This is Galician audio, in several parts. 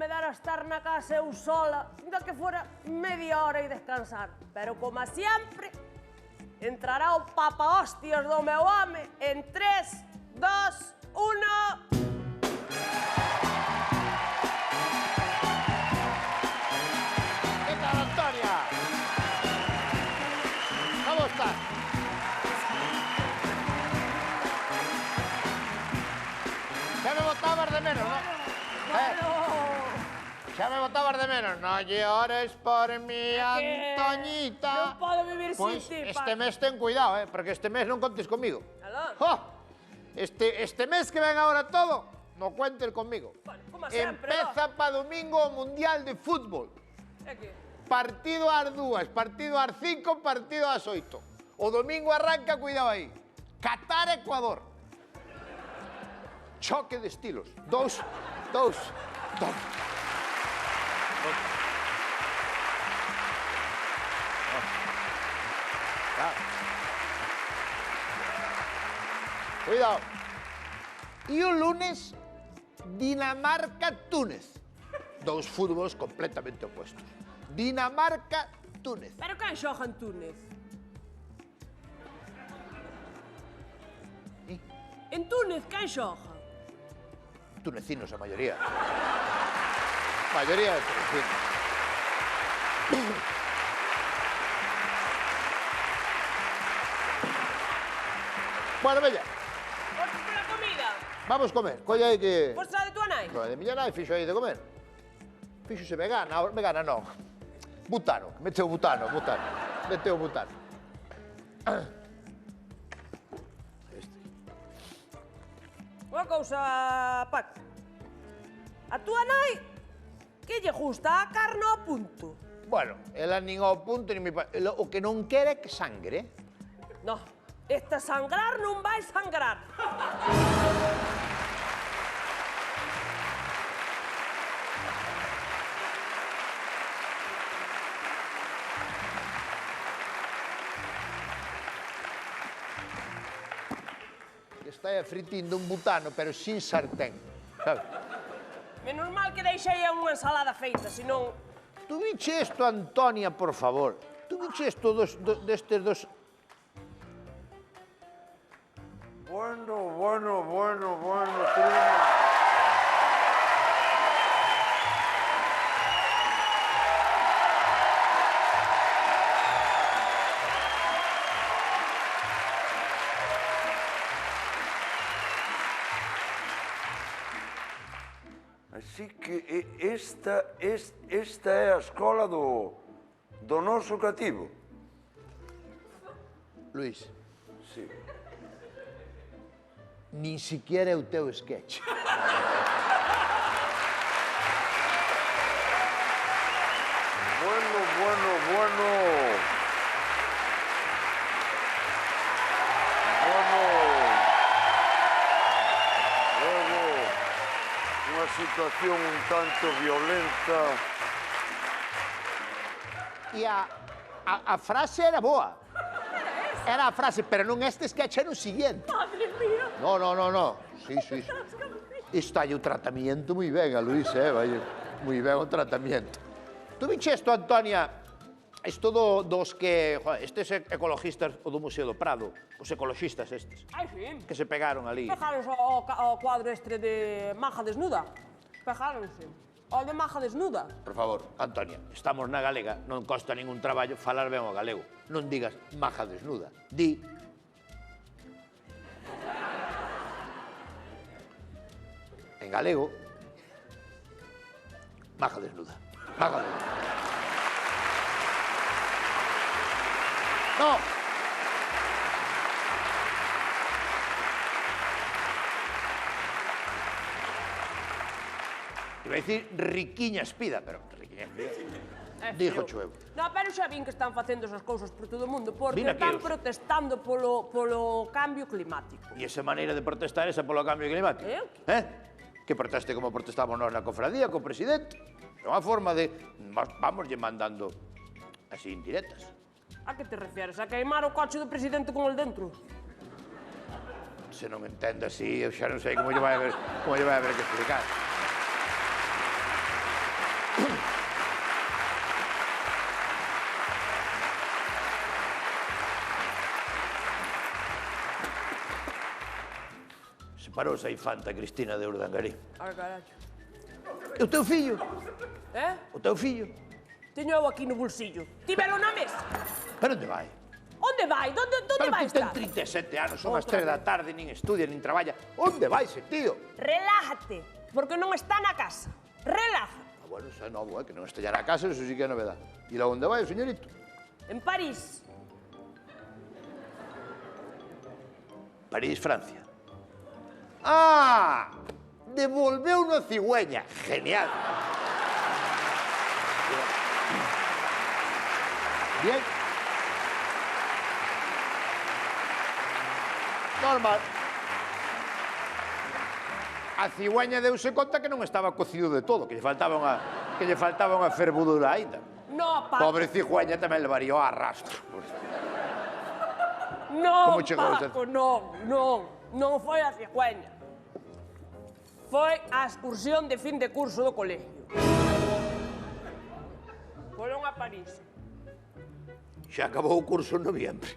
me dera estar na casa eu sola, ainda que fora media hora e descansar. Pero, como sempre, entrará o papa hostias do meu home en 3, 2, 1... Que tal, Antonia? Como estás? Xa me botabas de menos, non? Xa me botabas de menos. Non llores por mi Antoñita. Non podo vivir sin Pois ti, este mes ten cuidado, porque este mes non contes comigo. Aló. Este mes que ven agora todo, non cuentes comigo. Bueno, como sempre, Empeza pa domingo o Mundial de Fútbol. É que... Partido ás 2, partido ás 5, partido ás 8. O domingo arranca, cuidado aí. Qatar-Ecuador. Choque de estilos. Dos. Cuidado. E o lunes, Dinamarca-Túnez. Dous fútbols completamente opuestos. Dinamarca-Túnez. Pero quen xoga en Túnez? En Túnez, quen xoga? Tunecinos, a maioría. Maioría de tunecinos. Bueno, bella. Forza pola comida? Vamos comer. Colla aí que... Forza de tua nai? No, de miña nai fixo aí de comer. Fíxose vegana, vegana non. Butano, meteu butano. Meteu butano. Unha cousa, Paco. A tua nai, que lle gusta a carne ao punto? Bueno, ela nin ao punto, nin o que non quere é que sangre. No, este sangrar non vai sangrar. Está fritindo un butano, pero sin sartén. Sabes? Menos mal que deixei unha ensalada feita, senón... Tú viche isto, Antonia, por favor. Tú viche isto destes dos... Bueno, Así que esta é a escola do noso cativo. Luís, Sí. nin siquiera é o teu sketch. Unha situación un tanto violenta. E a frase era boa. Era a frase, pero non este sketch, era o siguiente. Madre mía! No. Sí. Isto hai o tratamento moi ben a Luís, vai moi ben o tratamento. Tú viche isto, Antonia, isto dos que... Estes ecologistas o do Museo do Prado, os ecologistas estes, Ai, sí. que se pegaron ali. Pejáronse o cuadro este de Maja desnuda. Pejáronse. O de Maja desnuda. Por favor, Antonia, estamos na galega, non costa ningún traballo falar ben o galego. Non digas maja desnuda, di... En galego, maja desnuda. Maja desnuda. No! Iba a dicir riquiña espida, pero riquiña espida. Dijo Chueu. No, pero xa vin que están facendo esas cousas por todo o mundo porque Vin aquí están os- protestando polo cambio climático. E esa maneira de protestar esa polo cambio climático. Que proteste como protestamos nós na cofradía, co presidente. É unha forma de... Vamos lle mandando así indirectas. A que te refieres? A queimar o coche do presidente con el dentro? Se non entende así, eu xa non sei como lle vai a ver que explicar. Separouse a infanta Cristina de Urdangarín. Ai, carallo. E o teu fillo? O teu fillo? Teño eu aquí no bolsillo. Tíbelo na mesa. Pero onde vai? Onde vai? Donde vai Pero estar? ten 37 anos, son as 3 da tarde, nin estudia, nin traballa. Onde vai ese tío? Relájate, porque non está na casa. Relájate. Bueno, eso é novo, que non estellar a casa, eso sí que é novedade. E logo onde vai o señorito? En París. París, Francia. Ah! Devolveu unha cigüeña. Genial. Bien. Normal. A cigüeña deuse conta que non estaba cocido de todo, que lle faltaba unha fervudura aínda. No, Paco. Pobre cigüeña tamén levaría o arrastro. Non, Como chegou Paco, non foi a cigüeña. Foi a excursión de fin de curso do colegio. Foron a París. Xa acabou o curso en noviembre.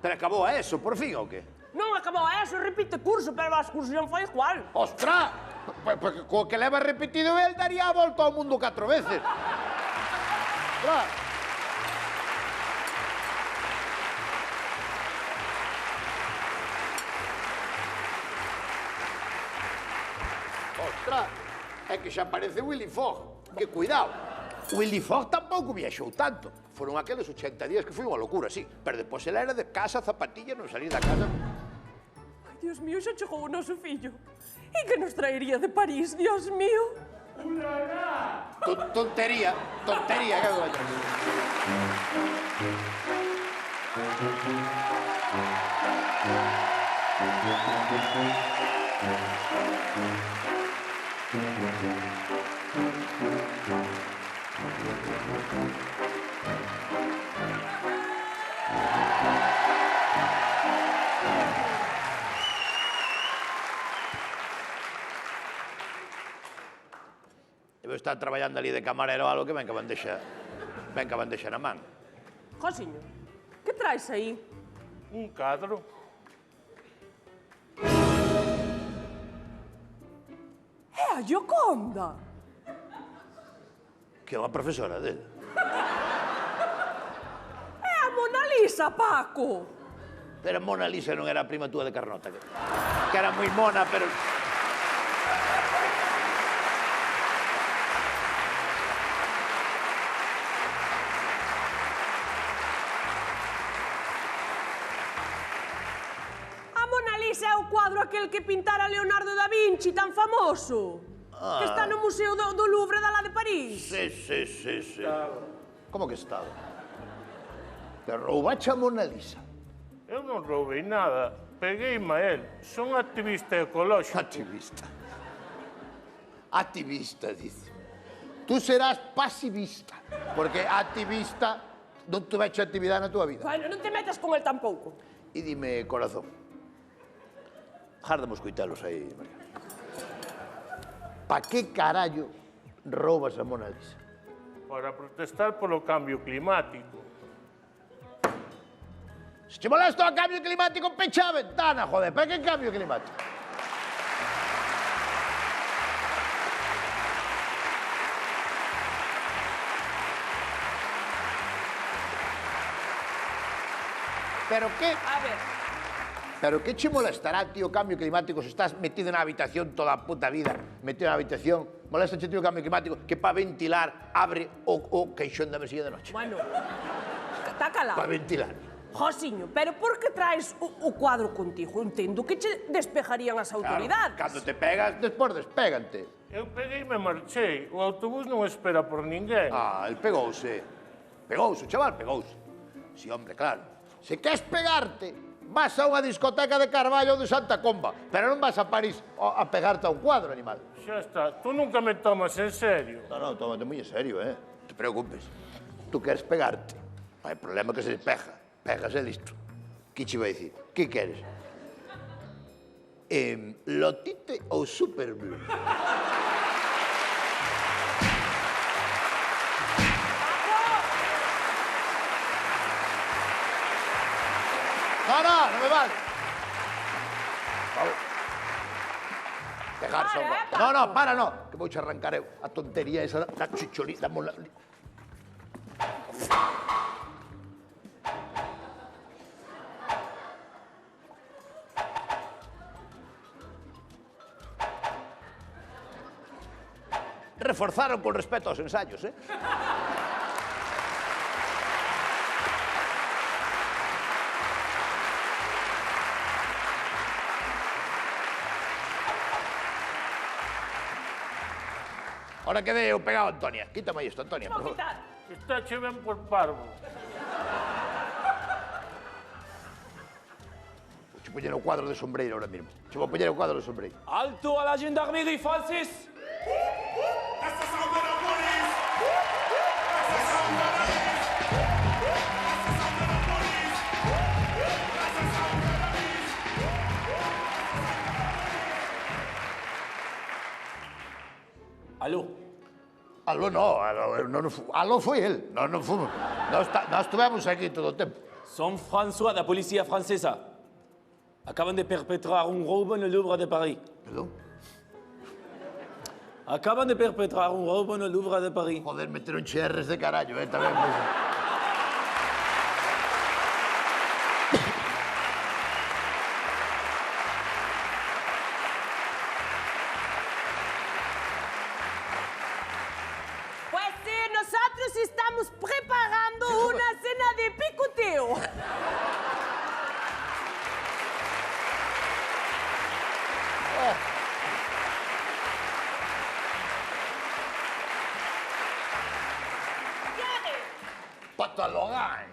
Pero acabou a eso, por fin, ou que? Non acabou eso, repite curso, pero a excursión foi igual. Ostra! Porque co que leva repetido el daría a volta ao mundo 4 veces. Ostra! Ostra! É que xa parece Willy Fogg. Que cuidado. Willy Fogg tampouco viaxou tanto. Foron aqueles 80 días que foi unha locura, sí. Pero depois ela era de casa, zapatilla, non salir da casa. Ai, Dios mío, xa chegou o noso fillo. E que nos traería de París, Dios mío? Tontería, tontería, que hago yo. Debe estar traballando ali de camarero algo que ven que bandexa na man. Josiño, que traes aí? Un cadro. É a Gioconda. Que é unha profesora dele. É a Mona Lisa, Paco. Pero Mona Lisa non era a prima túa de Carnota, que era moi mona, pero... A Mona Lisa é o cuadro aquel que pintara Leonardo da Vinci, tan famoso. Que está no Museo do Louvre da lá de París. Sí. Como que estaba? Te roubache a Mona Lisa. Eu non roubei nada. Pegueime a él. Son activista ecolóxico. Activista, dice. Tú serás pasivista, porque activista non tuveche actividade na túa vida. Bueno, non te metas con el tampouco. E dime, corazón, jardamos coitelos aí, María. Pa que carallo roubas a Mona Lisa? Para protestar polo cambio climático. Se te molesta o cambio climático, pecha a ventana, joder. ¿Para qué cambio climático? ¿Pero qué? A ver, ¿Pero qué che molestará, tío, cambio climático si estás metido na habitación toda a puta vida? Metido na habitación. Molesta, tío, cambio climático que para ventilar abre o caixón da mesilla de noche. bueno, está calado. Para ventilar. Josiño, pero por que traes o cuadro contigo? Entendo que che despejarían as autoridades. Claro, cando te pegas, despois despégante. Eu pegueime e marchei. O autobús non espera por ninguén. Ah, el pegouse. Pegouse, o chaval, pegouse. Sí, hombre, claro. Se queres pegarte, vas a unha discoteca de Carballo ou de Santa Comba, pero non vas a París a pegarte a un cuadro, animal. Xa está. Tú nunca me tomas en serio. No, tómate moi en serio, No te preocupes. Tú queres pegarte. Non hai problema que se despeja. Pegas e listo. Que che vai dicir? Que queres? Lotite ou Super Blue? No me vale. dejar só. No, para, no, que vouche arrancar eu a tontería esa da chicholí, damos la... Reforzaron con respecto aos ensayos, eh? Ahora quedé eu pegado, Antonia. Quítame isto, Antonia, por favor. Está che ben por parvo. Vou poñer o cuadro de sombreiro ahora mismo. Che vou poñer o cuadro de sombreiro. Alto à la gendarmerie, Francis! Aló. Aló no, aló foi él. No fomos. Nós estuvemos aquí todo o tempo. Son François da policía francesa. Acaban de perpetrar un robo en el Louvre de París. Perdón? Acaban de perpetrar un robo en el Louvre de París. Joder, meteron cherres de carallo, tamén. Pues. Pues sí, nosotros estamos preparando una cena de picoteo. Patologán.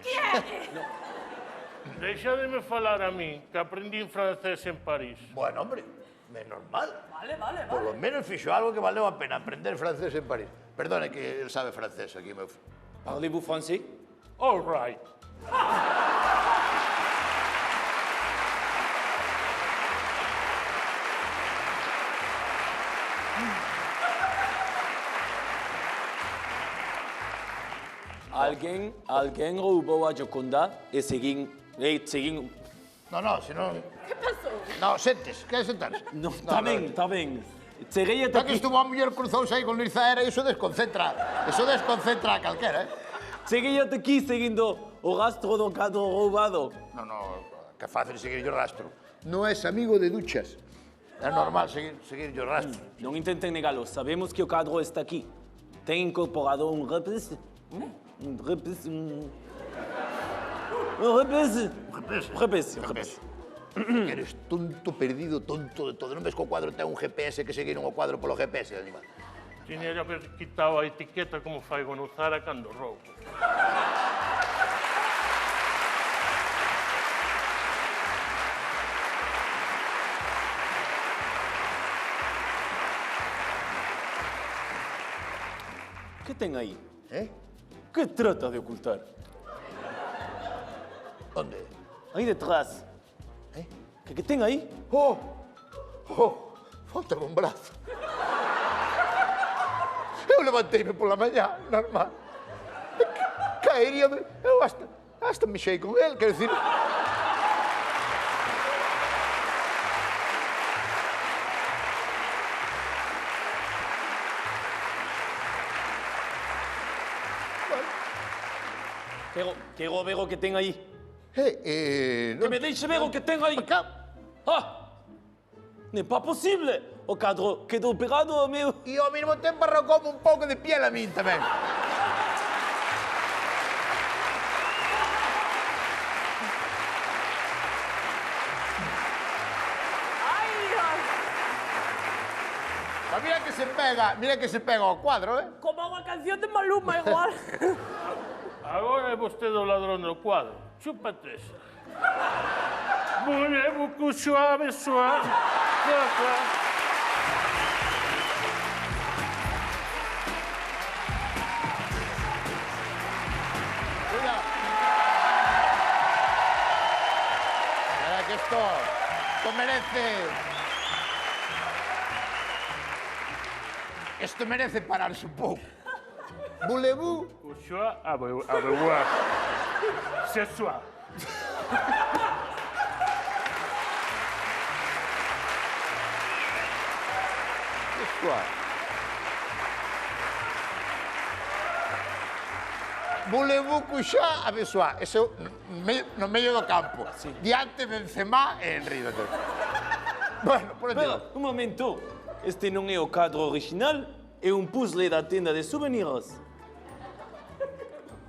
Deixademe falar a mí, que aprendí francés en París. Bueno, hombre, é normal. Vale. Por lo menos fixo algo que valeu a pena aprender francés en París. Perdone que él sabe francés aquí, meu fillo. Parlez-vous français? All right. Alguén roubou a Gioconda e seguín... No, se non... Que pasou? No, sentes, queres sentarse? No, está ben. Cheguei Está que estuvo a muller cruzouse aí con Luis Zaera e iso desconcentra a calquera, eh? Cheguei ata aquí seguindo o rastro do cadro roubado. No, que fácil seguir o rastro. Non és amigo de duchas. É normal seguir o rastro. Non intenten negalo, sabemos que o cadro está aquí. Ten incorporado un repes... Eres tonto, perdido, tonto de todo. Non ves que o cuadro ten un GPS que seguiron o cuadro polo GPS, animal? Tiña que haber quitado a etiqueta como fai Gonuzara cando roubo. Que ten aí? Que trata de ocultar? Onde? Aí detrás. Que ten aí? Faltame un brazo. Eu levanteime pola mañá, normal. Caeríame, eu hasta mexei con el, quero dicir... Quero ver o que ten aí. Que me deixe ver o que ten aí. Non é pas posible. O cadro quedou pegado ao meu. E ao mesmo tempo arrancoume un pouco de piel a min tamén. Ay, Dios. Mira que se pega ao cuadro, eh? Como una canción de Maluma igual. Agora é vostede o ladrón do cuadro. Chúpate esa. Voulez-vous que suave, suave? Mira. Mira que esto merece... Esto merece pararse un pouco. Voulez-vous? Couchoir, avoir. C'est soir. súa. Voulez-vous couchar avec soi? Eso no medio do campo. Diante Benzema e Henry. Bueno, por Espera, un momento. Este non é o cadro original, é un puzzle da tenda de souvenirs.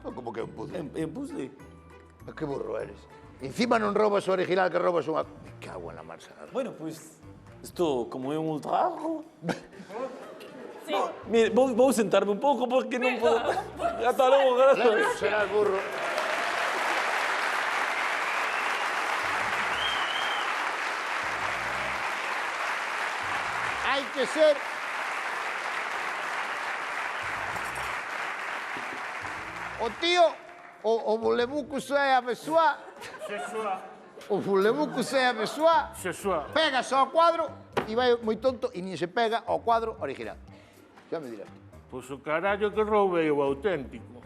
Como que é un puzzle? É un puzzle. Que burro eres. Encima non robas o original, que robas unha... Me cago en la marcha. Bueno, pues, esto como é un ultrajo. Sí. Mire, vou sentarme un pouco porque non podo... Hasta logo, gracias. Será el burro. Hai que ser... O tío, o voulez-vous coucher avec soi, Se soa, o voulez-vous coucher avec soi, se soa. pega só ao cuadro e vai moi tonto e nin se pega ao cuadro original. Xa me dirás. Pois o carallo que roubei o auténtico.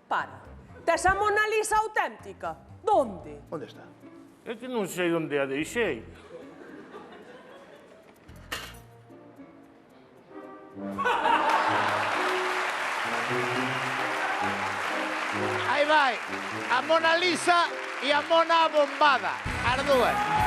Para. Tes a Mona Lisa auténtica? Donde? Onde está? É que non sei onde a deixei. Aí vai, a Mona Lisa e a Mona bombada, as dúas.